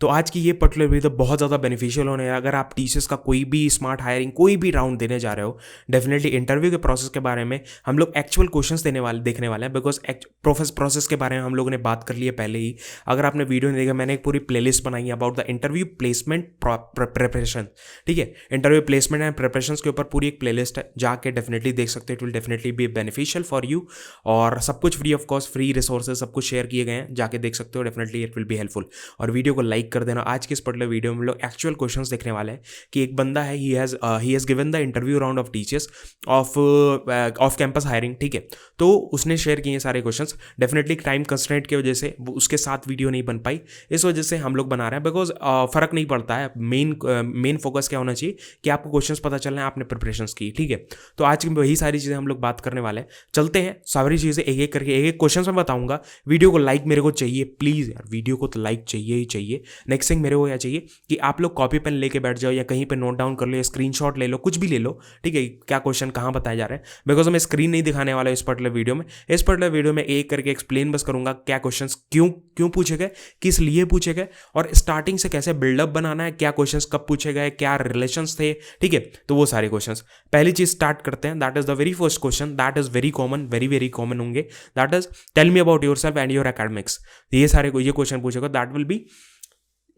तो आज की ये पर्टिकुलर वीडियो तो बहुत ज़्यादा बेनिफिशियल होने है। अगर आप टीचर्स का कोई भी स्मार्ट हायरिंग कोई भी राउंड देने जा रहे हो, डेफिनेटली इंटरव्यू के प्रोसेस के बारे में हम लोग एक्चुअल क्वेश्चंस देखने वाले हैं, बिकॉज प्रोसेस के बारे में हम लोगों ने बात कर ली है पहले ही। अगर आपने वीडियो नहीं देखा, मैंने एक पूरी प्लेलिस्ट बनाई है about the interview placement preparation, ठीक है। इंटरव्यू प्लेसमेंट एंड प्रिपरेशन के ऊपर पूरी एक प्लेलिस्ट है, जाके डेफिनेटली देख सकते हो। It will definitely be beneficial for you, और सब कुछ free of cost, free resources सब कुछ शेयर किए गए हैं, जाके देख सकते हो। Definitely it will be helpful. और वीडियो को लाइक कर देना। आज के इस पर्टिकुलर वीडियो में हम लोग एक्चुअल क्वेश्चंस देखने वाले हैं कि एक बंदा है, he has given the interview round of teachers off campus hiring, ठीक है। तो उसने शेयर किए सारे क्वेश्चंस। डेफिनेटली टाइम कंस्ट्रेंट की वजह से उसके साथ वीडियो नहीं बन पाई, इस वजह से हम लोग बना रहे हैं, बिकॉज फर्क नहीं पड़ता है। मेन फोकस क्या होना चाहिए कि आपको क्वेश्चंस पता चलना है, आपने प्रिपरेशंस की, ठीक है। तो आज वही सारी चीज़ें हम लोग बात करने वाले हैं। चलते हैं, सारी चीज़ें एक एक करके एक एक क्वेश्चन में बताऊंगा। वीडियो को लाइक मेरे को चाहिए प्लीज़ यार, वीडियो को तो लाइक चाहिए ही चाहिए। नेक्स्ट थिंग मेरे को क्या चाहिए कि आप लोग कॉपी पेन लेके बैठ जाओ, या कहीं पे नोट डाउन कर लो, या स्क्रीनशॉट ले लो, कुछ भी ले लो, ठीक है। क्या क्वेश्चन कहाँ बताए जा रहे हैं, बिकॉज मैं स्क्रीन नहीं दिखाने वाला इस पर्टिकुलर वीडियो में। इस पर्टिकुलर वीडियो में एक करके एक्सप्लेन बस करूंगा क्या क्वेश्चन क्यों पूछे गए, किस लिए पूछे गए, और स्टार्टिंग से कैसे बिल्डअप बनाना है, क्या क्वेश्चन कब पूछे गए, क्या रिलेशंस थे, ठीक है। तो वो सारे क्वेश्चन पहली चीज स्टार्ट करते हैं। That is the very first question, that is very common, very common होंगे। That is tell me about yourself and your academics. ये क्वेश्चन पूछेगा, दैट विल बी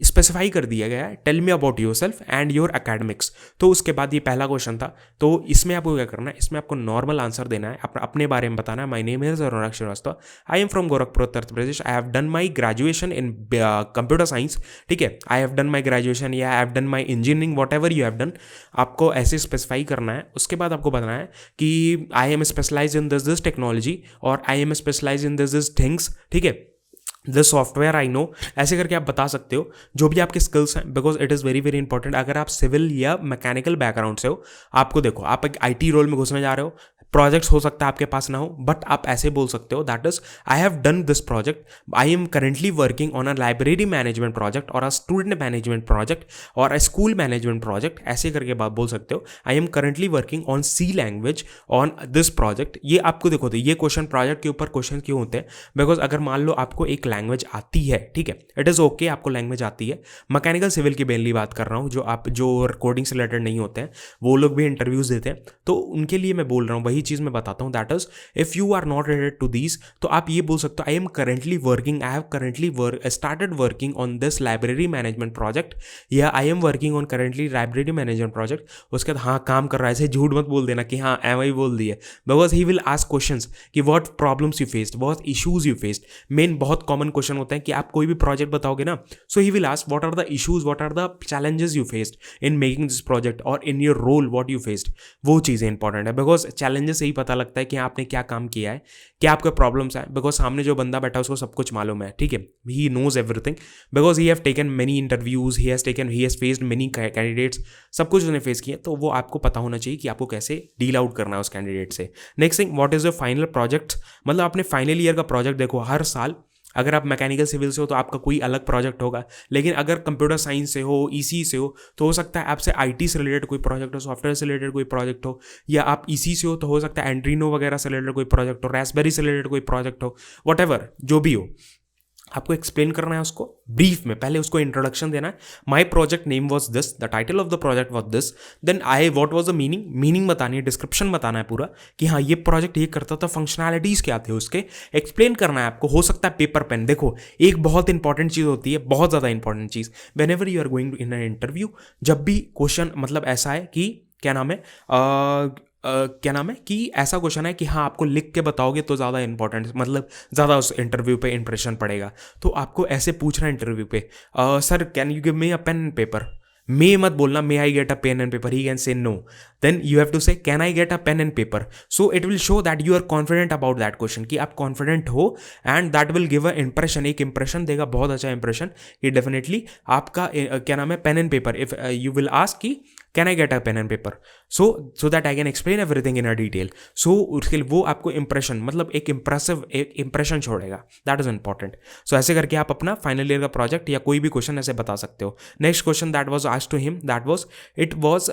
स्पेसिफाई कर दिया गया है, tell me about yourself and your academics. तो उसके बाद ये पहला क्वेश्चन था। तो इसमें आपको क्या करना है, इसमें आपको नॉर्मल आंसर देना है, अपने बारे में बताना है। My name is Anurag Shrivastava, I am from Gorakhpur Uttar Pradesh, I have done my graduation in computer science, ठीक है। I have done my graduation या I have done my engineering, whatever you have done, आपको ऐसे स्पेसिफाई करना है। उसके बाद आपको बताना है कि I am specialise in this technology, और I am specialise in this things, ठीक है, द सॉफ्टवेयर आई नो। ऐसे करके आप बता सकते हो जो भी आपके स्किल्स हैं, because it is very important. अगर आप सिविल या मैकेनिकल बैकग्राउंड से हो, आपको देखो, आप एक आईटी रोल में घुसने जा रहे हो, प्रोजेक्ट्स हो सकता है आपके पास ना हो, बट आप ऐसे बोल सकते हो, that is I have done this project, I am currently working on a library management project, और अ स्टूडेंट मैनेजमेंट प्रोजेक्ट, और अ स्कूल मैनेजमेंट प्रोजेक्ट। ऐसे करके बात बोल सकते हो, I am currently working on C language on this project. ये आपको देखो, तो ये क्वेश्चन प्रोजेक्ट के ऊपर क्वेश्चन क्यों होते हैं, बिकॉज अगर मान लो आपको एक लैंग्वेज आती है, ठीक है, इट इज़ ओके, आपको लैंग्वेज आती है। मैकेनिकल सिविल की मेनली बात कर रहा हूँ, जो रिकॉर्डिंग से रिलेटेड नहीं होते हैं, वो लोग भी इंटरव्यूज देते हैं, तो उनके लिए मैं बोल रहा हूँ, वही चीज़ मैं बताता हूँ। That is if you are not related to these, तो आप ये बोल सकते हो, I am currently working, I have currently started working on this library management project, या I am working on currently library management project. उसके बाद हाँ काम कर रहा है, ऐसे झूठ मत बोल देना कि हाँ एम आई बोल दिए, because he will ask questions कि what problems you faced, what issues you faced. Main बहुत कॉमन क्वेश्चन होता है कि आप कोई भी प्रोजेक्ट बताओगे ना, so he will ask what are the issues, what are the challenges you faced in making this project, और in your role what you faced. वो चीज़ें इंपॉर्टेंट है, बिकॉज चैलेंजेस से ही पता लगता है कि आपने क्या काम किया है, क्या आपके प्रॉब्लम्स हैं, बिकॉज सामने जो बंदा बैठा है उसको सब कुछ मालूम है, ठीक है। He knows everything, because he have taken many interviews, he has faced many candidates, सब कुछ उसने फेस किया। तो वो आपको पता होना चाहिए कि आपको कैसे डील आउट करना है उस कैंडिडेट से। Next thing, what is your final project, मतलब अपने फाइनल ईयर का प्रोजेक्ट देखो। हर साल अगर आप मैकेनिकल सिविल से हो तो आपका कोई अलग प्रोजेक्ट होगा, लेकिन अगर कंप्यूटर साइंस से हो, ईसी से हो, तो हो सकता है आपसे आईटी से रिलेटेड कोई प्रोजेक्ट हो, सॉफ्टवेयर से रिलेटेड कोई प्रोजेक्ट हो, या आप ईसी से हो तो हो सकता है एंड्रीनो वगैरह से रिलेटेड कोई प्रोजेक्ट हो, रास्पबेरी से रिलेटेड कोई प्रोजेक्ट हो, वट एवर जो भी हो, आपको एक्सप्लेन करना है उसको ब्रीफ में। पहले उसको इंट्रोडक्शन देना है, my project name was this, the title of the project was this, then I what was the meaning बतानी है, डिस्क्रिप्शन बताना है पूरा कि हाँ ये प्रोजेक्ट ये करता था, फंक्शनैलिटीज क्या थे उसके, एक्सप्लेन करना है आपको। हो सकता है पेपर पेन। देखो एक बहुत इंपॉर्टेंट चीज़ होती है, बहुत ज़्यादा इंपॉर्टेंट चीज़, whenever you are going in an interview, जब भी क्वेश्चन मतलब ऐसा है कि क्या नाम है कि ऐसा क्वेश्चन है कि हाँ आपको लिख के बताओगे तो ज़्यादा इंपॉर्टेंट, मतलब ज़्यादा उस इंटरव्यू पे इंप्रेशन पड़ेगा। तो आपको ऐसे पूछना है इंटरव्यू पे, sir can you give me a pen and paper. May मत बोलना may I get a pen and paper, he can say no, then you have to say can I get a pen and paper. So it will show that you are confident about that question, कि आप confident हो, and that will give a impression, एक impression देगा, बहुत अच्छा impression, कि definitely आपका क्या नाम है pen and paper. If you will ask कि can I get a pen and paper so that I can explain everything in a detail. सो उसके लिए वो आपको इंप्रेशन, मतलब एक इंप्रेशन छोड़ेगा, दैट इज इंपॉर्टेंट। सो ऐसे करके आप अपना फाइनल ईयर का प्रोजेक्ट या कोई भी क्वेश्चन ऐसे बता सकते हो। Next question that was asked to him, that was it was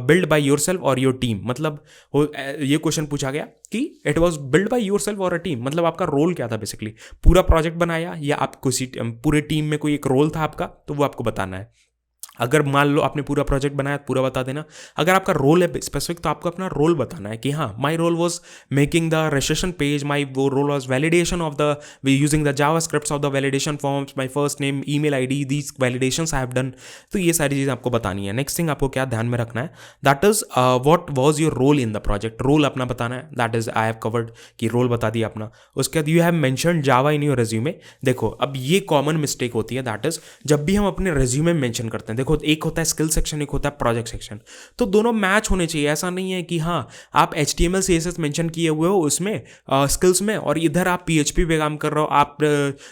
build by yourself और योर टीम। मतलब ये क्वेश्चन पूछा गया कि it was build by yourself और अ टीम, मतलब आपका रोल क्या था बेसिकली, पूरा प्रोजेक्ट बनाया या आप किसी पूरे टीम में कोई एक रोल था आपका, तो वो आपको बताना है। अगर मान लो आपने पूरा प्रोजेक्ट बनाया, पूरा बता देना। अगर आपका रोल है स्पेसिफिक, तो आपको अपना रोल बताना है कि हाँ, my role was making the registration page, my वो role was validation of the using the JavaScripts of the validation forms, my first name, email ID, these validations I have done. तो ये सारी चीज़ें आपको बतानी है। Next thing आपको क्या ध्यान में रखना है, that is what was your role in the project. Role अपना बताना है, that is I have covered कि रोल बता दिया अपना। उसके बाद you have mentioned Java in your resume. देखो अब ये कॉमन मिस्टेक होती है, दैट इज जब भी हम अपने रेज्यूमे मेंशन करते हैं, देखो एक होता है स्किल सेक्शन, एक होता है प्रोजेक्ट सेक्शन, तो दोनों मैच होने चाहिए। ऐसा नहीं है कि हाँ आप HTML CSS मेंशन किए हुए हो उसमें स्किल्स में, और इधर आप PHP पे काम कर रहे हो, आप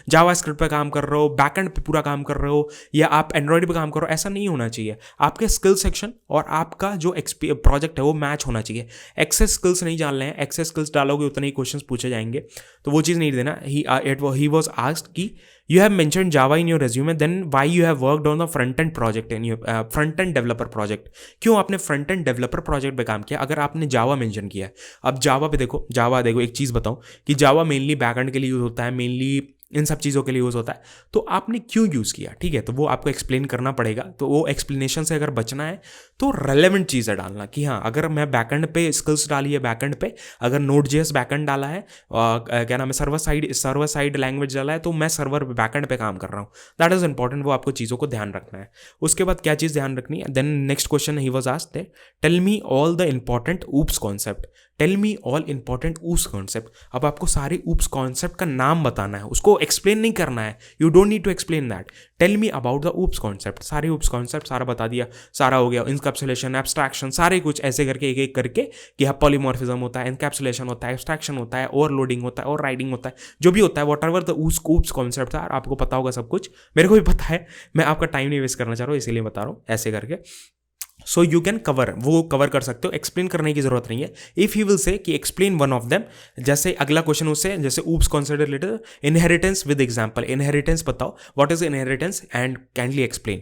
जावा स्क्रिप्ट पे काम कर रहे हो, बैकएंड पे पूरा काम कर रहे हो, या आप एंड्रॉइड पे काम कर रहे हो। ऐसा नहीं होना चाहिए। आपके स्किल सेक्शन और आपका जो प्रोजेक्ट है वो मैच होना चाहिए। एक्सेस स्किल्स नहीं डालने हैं, एक्सेस स्किल्स डालोगे उतने ही क्वेश्चन पूछे जाएंगे, तो वो चीज़ नहीं देना। ही वॉज आस्क्ड कि you have mentioned Java in your resume, then why you have worked on the front end project in your front end developer project। क्यों आपने फ्रंट एंड डेवलपर प्रोजेक्ट पे काम किया अगर आपने जावा मेंशन किया है। अब जावा पे देखो, जावा देखो एक चीज़ बताऊं कि जावा मेनली बैकएंड के लिए यूज़ होता है, मेनली इन सब चीज़ों के लिए यूज़ होता है। तो आपने क्यों यूज़ किया, ठीक है, तो वो आपको एक्सप्लेन करना पड़ेगा। तो वो एक्सप्लेनेशन से अगर बचना है तो रेलेवेंट चीज़ें डालना कि हाँ, अगर मैं बैकएंड पे स्किल्स डाली है, बैकएंड पे अगर Node.js बैकएंड डाला है, क्या नाम है, सर्वर साइड लैंग्वेज डाला है, तो मैं सर्वर बैकएंड पे काम कर रहा हूँ। दैट इज इंपॉर्टेंट, वो आपको चीज़ों को ध्यान रखना है। उसके बाद क्या चीज़ ध्यान रखनी है, then next question he was asked, tell me all the important oops concept. Tell me all important oops concept. अब आपको सारे ऊप्स कॉन्सेप्ट का नाम बताना है, उसको एक्सप्लेन नहीं करना है। You don't need to explain that. Tell me about the oops concept. सारे ऊप्स कॉन्सेप्ट सारा बता दिया, सारा हो गया। इनकैप्सुलेशन, एब्स्ट्रैक्शन, सारे कुछ ऐसे करके एक एक करके कि हाँ पॉलीमॉर्फिज्म होता है, इनकैप्सुलेशन होता है, एब्स्ट्रैक्शन होता है, ओवरलोडिंग होता है, और राइडिंग होता है, जो भी होता है, what ever the oops concept है, आपको पता होगा सब कुछ। मेरे को भी पता है, मैं आपका टाइम नहीं वेस्ट करना चाह रहा हूँ, इसीलिए बता रहा हूँ ऐसे करके। सो यू कैन कवर, वो कवर कर सकते हो, एक्सप्लेन करने की जरूरत नहीं है। इफ ही विल से कि एक्सप्लेन वन ऑफ देम, जैसे अगला क्वेश्चन उससे, जैसे OOPs concept related, inheritance with example. Inheritance बताओ, what is inheritance and kindly explain.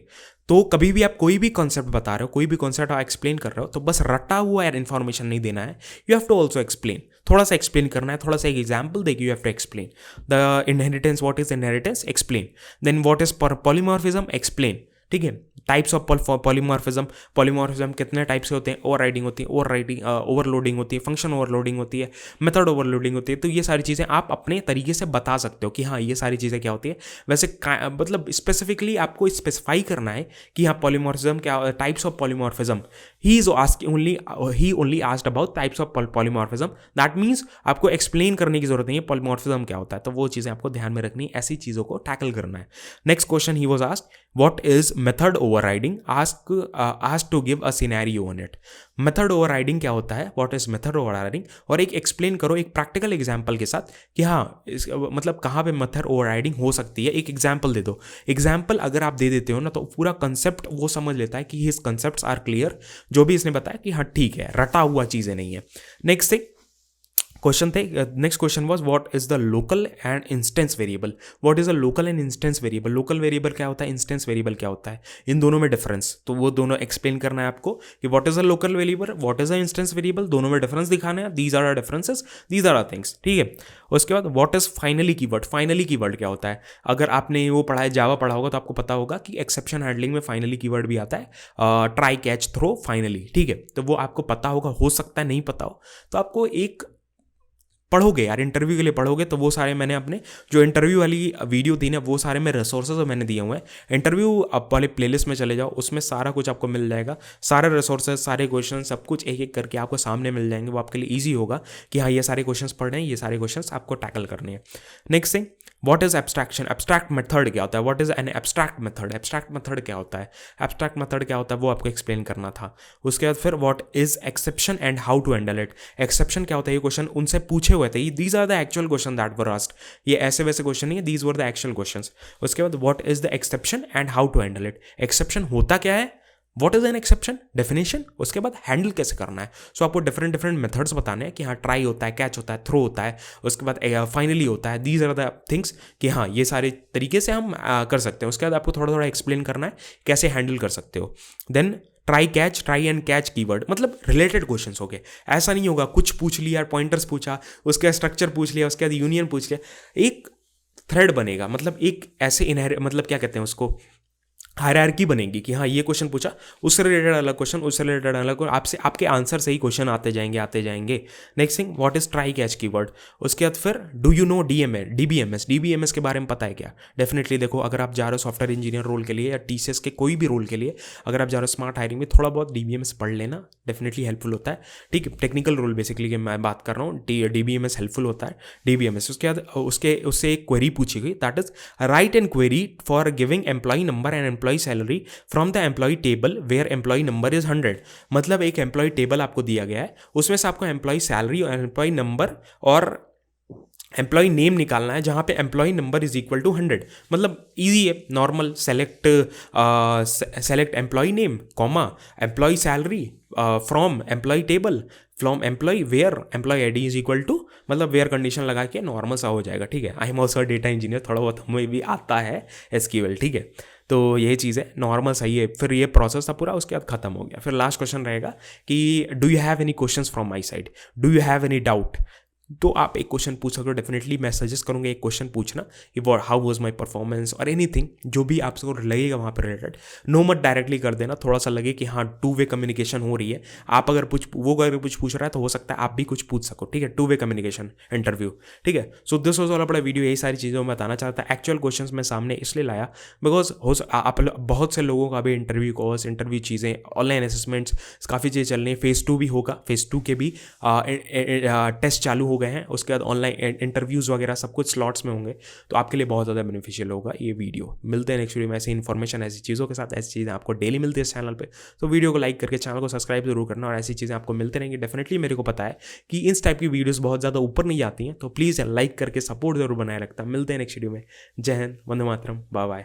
तो कभी भी आप कोई भी कॉन्सेप्ट बता रहे हो, कोई भी कॉन्सेप्ट आप एक्सप्लेन कर रहे हो, तो बस रटा हुआ इन्फॉर्मेशन नहीं देना है। You have to also explain, थोड़ा सा एक्सप्लेन करना है, थोड़ा सा एक एग्जाम्पल देके you have to explain the inheritance. What is inheritance, explain. Then what is polymorphism, explain. ठीक है, टाइप्स ऑफ पॉलीमॉर्फिज्म। पॉलीमॉर्फिज्म कितने टाइप से होते हैं, ओवर राइडिंग होती है, ओवरलोडिंग होती है, फंक्शन ओवरलोडिंग होती है, मेथड ओवरलोडिंग होती है। तो ये सारी चीज़ें आप अपने तरीके से बता सकते हो कि हाँ ये सारी चीज़ें क्या होती है। वैसे मतलब स्पेसिफिकली आपको स्पेसिफाई करना है कि हाँ पॉलीमॉर्फिज्म क्या, types of polymorphism. He only asked about types of polymorphism. That means आपको एक्सप्लेन करने की जरूरत नहीं है पॉलीमॉर्फिज्म क्या होता है। तो वो चीज़ें आपको ध्यान में रखनी है, ऐसी चीज़ों को टैकल करना है। Next question he was asked, what is method overriding, asked to give a scenario on it। Method overriding क्या होता है, व्हाट इज मेथड ओवरराइडिंग, और एक एक्सप्लेन करो एक प्रैक्टिकल एग्जांपल के साथ कि हाँ मतलब कहाँ पे मेथड ओवरराइडिंग हो सकती है। एक एग्जांपल दे दो। एग्जांपल अगर आप दे देते हो ना, तो पूरा कंसेप्ट वो समझ लेता है कि हिज कंसेप्ट्स आर क्लियर। जो भी इसने बताया कि हाँ ठीक है, रटा हुआ चीज़ें नहीं है। नेक्स्ट थिंग क्वेश्चन थे, next question was what is the local and instance variable. What is a local and instance variable. Local variable क्या होता है, इंस्टेंस वेरिएबल क्या होता है, इन दोनों में डिफरेंस। तो वो दोनों एक्सप्लेन करना है आपको कि what is a local variable, what is a instance variable, दोनों में डिफरेंस दिखाना है। These are the differences, these are the things, ठीक है। उसके बाद what is finally keyword. Finally keyword क्या होता है, अगर आपने वो पढ़ा है, जावा पढ़ा होगा, तो आपको पता होगा कि एक्सेप्शन हैंडलिंग में फाइनली कीवर्ड भी आता है, ट्राई कैच थ्रो फाइनली, ठीक है। तो वो आपको पता होगा, हो सकता है नहीं पता हो, तो आपको एक पढ़ोगे यार, इंटरव्यू के लिए पढ़ोगे, तो वो सारे मैंने अपने जो इंटरव्यू वाली वीडियो थी ना, वो सारे में रिसोर्सेज मैंने दिए हुए हैं। इंटरव्यू आप वाले प्लेलिस्ट में चले जाओ, उसमें सारा कुछ आपको मिल जाएगा, सारे रिसोर्सेज, सारे क्वेश्चन, सब कुछ एक एक करके आपको सामने मिल जाएंगे। वो आपके लिए ईजी होगा कि हाँ ये सारे क्वेश्चन पढ़ रहे हैं, ये सारे क्वेश्चन आपको टैकल करने हैं। Next thing, what is abstraction. Abstract method क्या होता है, what is an abstract method. Abstract method क्या होता है, एब्स्ट्रैक्ट मेथड क्या होता है, वो आपको एक्सप्लेन करना था। उसके बाद फिर what is exception and how to handle it. Exception क्या होता है, ये क्वेश्चन उनसे पूछे हुए थे, these are the actual question that were asked. ये ऐसे वैसे क्वेश्चन नहीं है, these were the actual questions. उसके बाद what is the exception and how to handle it. Exception होता क्या है, what is an exception, definition, उसके बाद हैंडल कैसे करना है। सो आपको डिफरेंट डिफरेंट मेथड्स बताने हैं कि हाँ ट्राई होता है, कैच होता है, थ्रो होता है, उसके बाद फाइनली होता है। दीज आर द थिंग्स कि हाँ ये सारे तरीके से हम कर सकते हैं। उसके बाद आपको थोड़ा थोड़ा एक्सप्लेन करना है कैसे हैंडल कर सकते हो। Then try and catch keyword, मतलब रिलेटेड क्वेश्चंस हो गए। ऐसा नहीं होगा कुछ पूछ लिया, पॉइंटर्स पूछा, उसके बाद स्ट्रक्चर पूछ लिया, उसके बाद यूनियन पूछ लिया। एक थ्रेड बनेगा, मतलब एक ऐसे मतलब क्या कहते हैं उसको, हायरार्की बनेगी कि हाँ ये क्वेश्चन पूछा, उससे रिलेटेड अलग क्वेश्चन, उससे रिलेटेड अलग, और आपसे आपके आंसर से ही क्वेश्चन आते जाएंगे। Next thing, what is try catch keyword. उसके बाद फिर डू यू नो डीबीएमएस के बारे में पता है क्या। डेफिनेटली देखो, अगर आप जा रहे हो सॉफ्टवेयर इंजीनियर रोल के लिए या टीसीएस के कोई भी रोल के लिए, अगर आप जा रहे हो स्मार्ट हायरिंग में, थोड़ा बहुत डीबीएमएस पढ़ लेना, डेफिनेटली हेल्पफुल होता है। ठीक है, टेक्निकल रोल बेसिकली की मैं बात कर रहा हूँ, डीबीएमएस हेल्पफुल होता है। डीबीएमएस उसके बाद उससे एक क्वेरी पूछी गई, that is write an query for giving employee number and employee salary from the employee table where employee number is 100। मतलब एक एम्प्लॉय टेबल आपको दिया गया है, उसमें से आपको एम्प्लॉय सैलरी और एम्प्लॉय नंबर और एम्प्लॉय नेम निकालना है, जहाँ पे employee number is equal to 100। मतलब इजी है, normal select employee name comma employee salary from employee table from employee where employee ID is equal to, मतलब वेयर कंडीशन लगा के नॉर्मल सा हो जाएगा। ठीक है, I am also data engineer, थोड़ा बहुत हमें भी आता है एसक्यूएल। ठीक है, तो यही चीज़ है, नॉर्मल सही है। फिर ये प्रोसेस था पूरा, उसके बाद खत्म हो गया। फिर लास्ट क्वेश्चन रहेगा कि do you have any questions from my side, do you have any doubt. तो आप एक क्वेश्चन पूछ सकते हो, डेफिनेटली मैं सजेस्ट करूँगा एक क्वेश्चन पूछना कि हाउ वाज माय परफॉर्मेंस और एनीथिंग जो भी आपको लगेगा वहाँ पर रिलेटेड। नो मत डायरेक्टली कर देना, थोड़ा सा लगे कि हाँ टू वे कम्युनिकेशन हो रही है। आप अगर कुछ पूछ रहा है तो हो सकता है आप भी कुछ पूछ सको। ठीक है, टू वे कम्युनिकेशन इंटरव्यू। ठीक है, सो दिस वाज ऑल अपना वीडियो। यही सारी चीज़ें मैं बताना चाहता था। एक्चुअल क्वेश्चन मैं सामने इसलिए लाया बिकॉज आप बहुत से लोगों का भी इंटरव्यू कोर्स, इंटरव्यू चीज़ें, ऑनलाइन असेसमेंट्स, काफ़ी चीज़ें चल रही हैं। फेज़ 2 भी होगा, फेज़ 2 के भी टेस्ट चालू हो गए हैं। उसके बाद ऑनलाइन इंटरव्यूज़ वगैरह सब कुछ स्लॉट्स में होंगे, तो आपके लिए बहुत ज़्यादा बेनिफिशियल होगा ये वीडियो। मिलते हैं नेक्स्ट वीडियो में ऐसी इन्फॉर्मेशन, ऐसी चीज़ों के साथ। ऐसी चीज़ें आपको डेली मिलती है इस चैनल पे, तो वीडियो को लाइक करके चैनल को सब्सक्राइब जरूर करना, और ऐसी चीज़ें आपको मिलते रहेंगी। डेफिनेटली मेरे को पता है कि इस टाइप की वीडियोज़ बहुत ज़्यादा ऊपर नहीं आती हैं, तो प्लीज़ लाइक करके सपोर्ट जरूर बनाए रखता। मिलते हैं नेक्स्ट वीडियो में। जय हिंद, वंदे मातरम, बाय बाय।